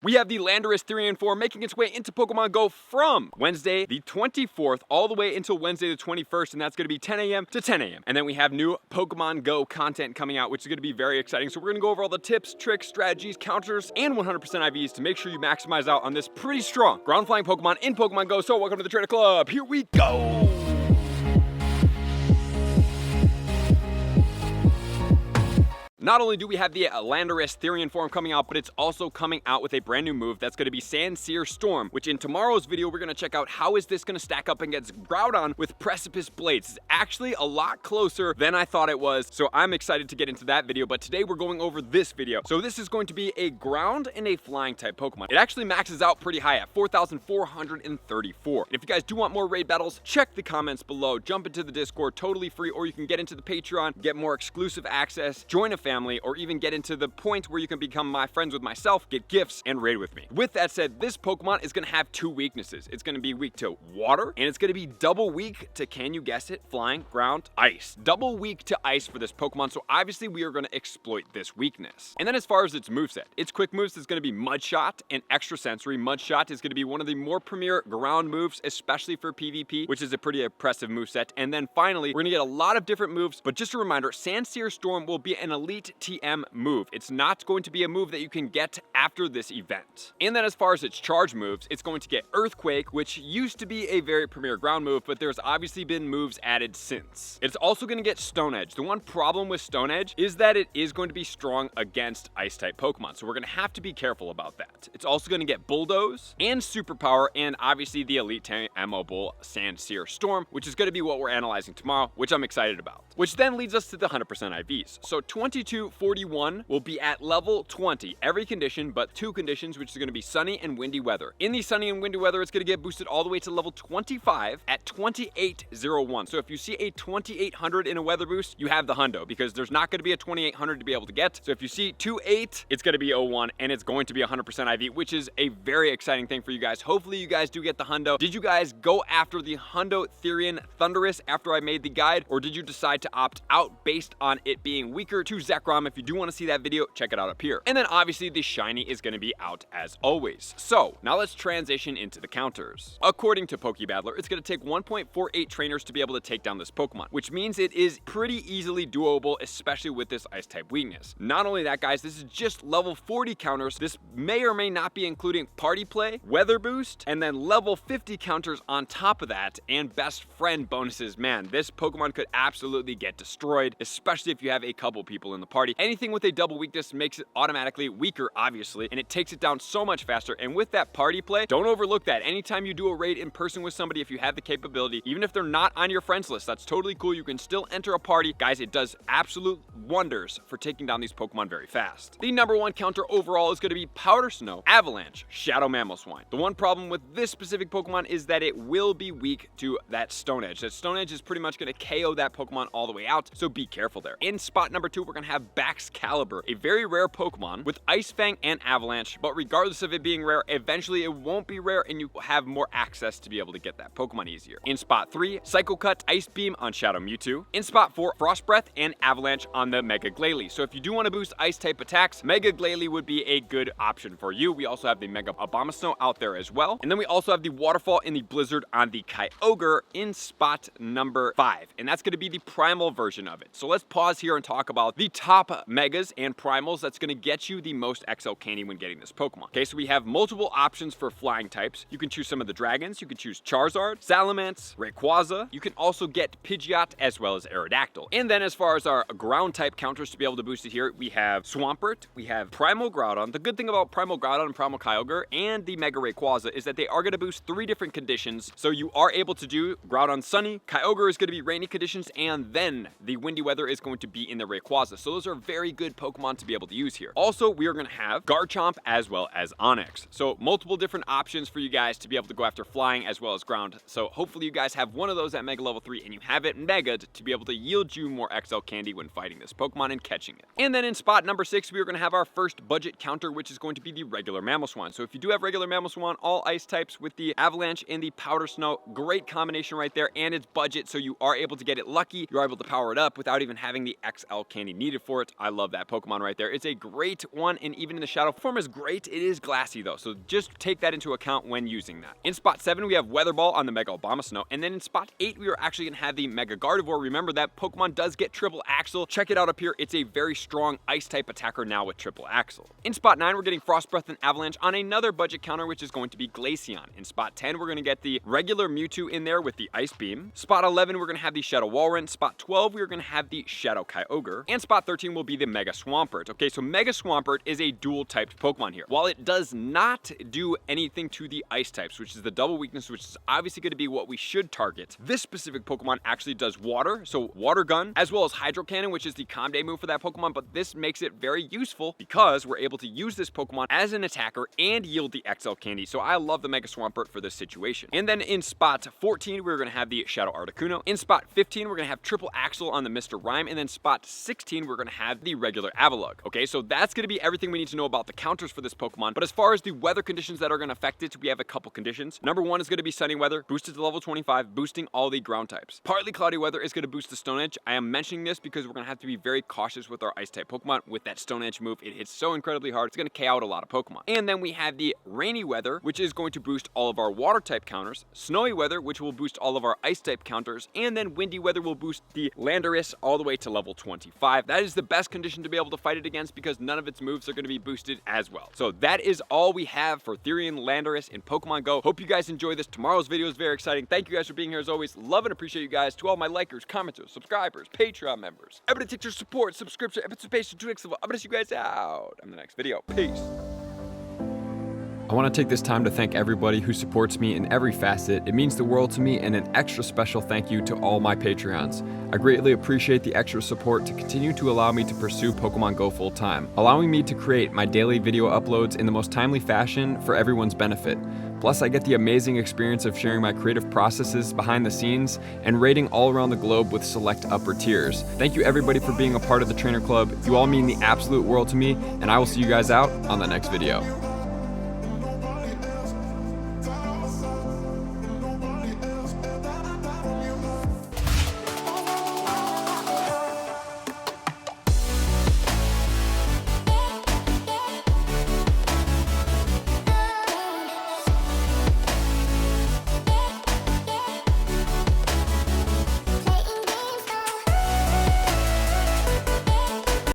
we have the Landorus 3 and 4 making its way into Pokemon Go from Wednesday the 24th all the way until Wednesday the 21st, and that's going to be 10 a.m. to 10 a.m. And then we have new Pokemon Go content coming out, which is going to be very exciting. So we're going to go over all the tips, tricks, strategies, counters, and 100% IVs to make sure you maximize out on this pretty strong ground flying Pokemon in Pokemon Go. So welcome to the Trader Club. Here we go. Not only do we have the Landorus Therian form coming out, but it's also coming out with a brand new move that's going to be Sandsear Storm, which in tomorrow's video, we're going to check out how is this going to stack up against Groudon with Precipice Blades. It's actually a lot closer than I thought it was, so I'm excited to get into that video, but today we're going over this video. So this is going to be a ground and a flying type Pokemon. It actually maxes out pretty high at 4,434. And if you guys do want more raid battles, check the comments below, jump into the Discord, totally free, or you can get into the Patreon, get more exclusive access, join a family, or even get into the point where you can become my friends with myself, get gifts, and raid with me. With that said, this Pokemon is going to have two weaknesses. It's going to be weak to water, and it's going to be double weak to, can you guess it, flying, ground, ice. Double weak to ice for this Pokemon, so obviously we are going to exploit this weakness. And then as far as its moveset, its quick moves is going to be Mud Shot and Extra Sensory. Mud Shot is going to be one of the more premier ground moves, especially for PvP, which is a pretty impressive moveset. And then finally, we're going to get a lot of different moves, but just a reminder, Sandsear Storm will be an elite TM move. It's not going to be a move that you can get after this event. And then as far as its charge moves, it's going to get Earthquake, which used to be a very premier ground move, but there's obviously been moves added since. It's also going to get Stone Edge. The one problem with Stone Edge is that it is going to be strong against ice type Pokemon, so we're going to have to be careful about that. It's also going to get Bulldoze and Superpower, and obviously the elite TM Bull Sandsear Storm, which is going to be what we're analyzing tomorrow, which I'm excited about. Which then leads us to the 100% IVs. So 2241 will be at level 20, every condition but two conditions, which is going to be sunny and windy weather. In the sunny and windy weather, it's going to get boosted all the way to level 25 at 2801. So if you see a 2800 in a weather boost, you have the hundo, because there's not going to be a 2800 to be able to get. So if you see 28, it's going to be 01, and it's going to be 100% IV, which is a very exciting thing for you guys. Hopefully you guys do get the hundo. Did you guys go after the hundo Therian Thundurus after I made the guide, or did you decide to opt out based on it being weaker to Zekrom? If you do want to see that video, check it out up here. And then obviously the shiny is going to be out as always. So now let's transition into the counters. According to Pokebattler, it's going to take 1.48 trainers to be able to take down this Pokemon, which means it is pretty easily doable, especially with this ice type weakness. Not only that, guys, this is just level 40 counters. This may or may not be including Party Play, Weather Boost, and then level 50 counters on top of that, and Best Friend bonuses. Man, this Pokemon could absolutely get destroyed, especially if you have a couple people in the party. Anything with a double weakness makes it automatically weaker, obviously, and it takes it down so much faster. And with that Party Play, don't overlook that. Anytime you do a raid in person with somebody, if you have the capability, even if they're not on your friends list, that's totally cool. You can still enter a party. Guys, it does absolute wonders for taking down these Pokemon very fast. The number one counter overall is going to be Powder Snow, Avalanche, Shadow Mamoswine. The one problem with this specific Pokemon is that it will be weak to that Stone Edge. That Stone Edge is pretty much going to KO that Pokemon all the way out, so be careful there. In spot number 2, we're going to have Baxcalibur, a very rare Pokemon with Ice Fang and Avalanche, but regardless of it being rare, eventually it won't be rare and you have more access to be able to get that Pokemon easier. In spot 3, Psycho Cut, Ice Beam on Shadow Mewtwo. In spot 4, Frost Breath and Avalanche on the Mega Glalie. So if you do want to boost ice type attacks, Mega Glalie would be a good option for you. We also have the Mega Abomasnow out there as well. And then we also have the Waterfall and the Blizzard on the Kyogre in spot number 5. And that's going to be the primal version of it. So let's pause here and talk about the top megas and primals that's going to get you the most XL candy when getting this Pokemon. Okay, so we have multiple options for flying types. You can choose some of the dragons. You can choose Charizard, Salamence, Rayquaza. You can also get Pidgeot as well as Aerodactyl. And then as far as our ground type counters to be able to boost it here, we have Swampert, we have Primal Groudon. The good thing about Primal Groudon and Primal Kyogre and the Mega Rayquaza is that they are going to boost 3 different conditions. So you are able to do Groudon Sunny, Kyogre is going to be rainy conditions, and then the windy weather is going to be in the Rayquaza. So those are very good Pokemon to be able to use here. Also, we are going to have Garchomp as well as Onix. So multiple different options for you guys to be able to go after flying as well as ground. So hopefully you guys have one of those at Mega Level 3 and you have it Mega'd to be able to yield you more XL candy when fighting this Pokemon and catching it. And then in spot number 6, we are going to have our first budget counter, which is going to be the regular Mamoswine. So if you do have regular Mamoswine, all ice types with the Avalanche and the Powder Snow, great combination right there, and it's budget, so you are able to get it lucky. You're able to power it up without even having the XL candy needed for for it. I love that Pokemon right there. It's a great one, and even in the shadow form is great. It is glassy though, so just take that into account when using that. In spot 7, we have Weather Ball on the Mega Abomasnow, and then in spot 8, we are actually going to have the Mega Gardevoir. Remember that Pokemon does get Triple Axle. Check it out up here. It's a very strong Ice-type attacker now with Triple Axle. In spot 9, we're getting Frost Breath and Avalanche on another budget counter, which is going to be Glaceon. In spot 10, we're going to get the regular Mewtwo in there with the Ice Beam. Spot 11, we're going to have the Shadow Walrein. Spot 12, we're going to have the Shadow Kyogre. And spot 13 will be the Mega Swampert. Okay, so Mega Swampert is a dual-typed Pokemon here. While it does not do anything to the Ice types, which is the double weakness, which is obviously going to be what we should target, this specific Pokemon actually does water, so Water Gun, as well as Hydro Cannon, which is the Calm Day move for that Pokemon, but this makes it very useful because we're able to use this Pokemon as an attacker and yield the XL Candy, so I love the Mega Swampert for this situation. And then in spot 14, we're going to have the Shadow Articuno. In spot 15, we're going to have Triple Axle on the Mr. Rhyme, and then spot 16, we're going to have the regular Avalugg. Okay, so that's going to be everything we need to know about the counters for this Pokemon, but as far as the weather conditions that are going to affect it, we have a couple conditions. Number 1 is going to be sunny weather, boosted to level 25, boosting all the ground types. Partly cloudy weather is going to boost the Stone Edge. I am mentioning this because we're going to have to be very cautious with our Ice-type Pokemon. With that Stone Edge move, it hits so incredibly hard, it's going to KO out a lot of Pokemon. And then we have the rainy weather, which is going to boost all of our Water-type counters, snowy weather, which will boost all of our Ice-type counters, and then windy weather will boost the Landorus all the way to level 25. That is the best condition to be able to fight it against because none of its moves are going to be boosted as well. So that is all we have for Therian Landorus in Pokemon Go. Hope you guys enjoy this. Tomorrow's video is very exciting. Thank you guys for being here as always. Love and appreciate you guys. To all my likers, commenters, subscribers, Patreon members, everybody take your support, subscription, and participation to next level. I'm gonna see you guys out on the next video. Peace. I want to take this time to thank everybody who supports me in every facet. It means the world to me, and an extra special thank you to all my Patreons. I greatly appreciate the extra support to continue to allow me to pursue Pokemon Go full time, allowing me to create my daily video uploads in the most timely fashion for everyone's benefit. Plus, I get the amazing experience of sharing my creative processes behind the scenes and raiding all around the globe with select upper tiers. Thank you everybody for being a part of the Trainer Club. You all mean the absolute world to me, and I will see you guys out on the next video.